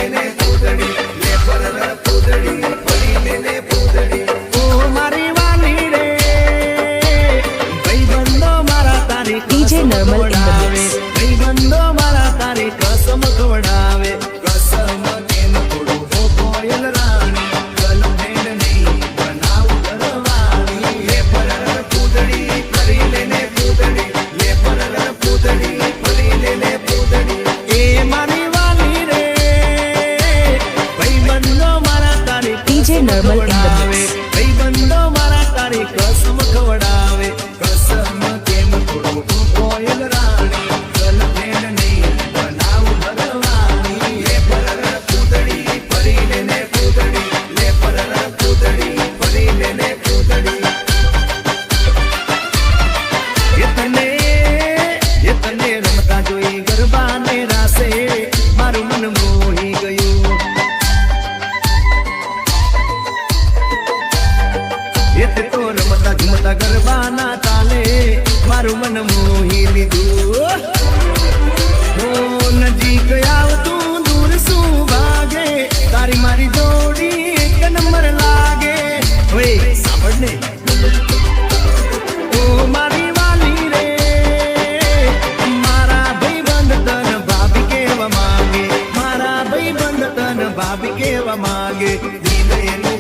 લેને પૂતળી લે પરર પૂતળી પડી લેને પૂતળી ઓ મારી વાલી રે ભાઈબંધો મારા તારી DJ Nirmal in the mix. ભાઈબંધો મારા તારી કસમ ખવડાવે કસમ કેમ થોડું હો કોયલ રાણી ગર્લફ્રેન્ડ નહીં બનાવ ઘરવાળી લે પરર પૂતળી કરી લેને પૂતળી લે પરર પૂતળી પડી લેને પૂતળી એ મારી વાલી રે ભાઈબંધો મારા તારી DJ Nirmal in the mix. ભાઈબંધો મારા તારી કસમ ખવડાવે કસમ કેમ થોડું હો કોયલ રાણી ગર્લફ્રેન્ડ નહીં બનાવ ઘરવાળી લે પરર પૂતળી પડી લેને પૂતળી લે પરર પૂતળી પડી લેને પૂતળી એ તને રમતા જોઈ ગરબાને રાસે મારું મન મોહી ગયું એ તો રમતા ઝુમતા ગરબાના તાલે મારું મન મોહી લીધું ઓ નજીક આવતું દૂર શું ભાગે તારી મારી જોડી એક નંબર લાગે ઓય સાંભળ ને ઓ મારી વાલી રે મારા ભાઈબંધ તન ભાભી કેવા માંગે મારા ભાઈબંધ તન ભાભી કેવા માંગે દિલ એનું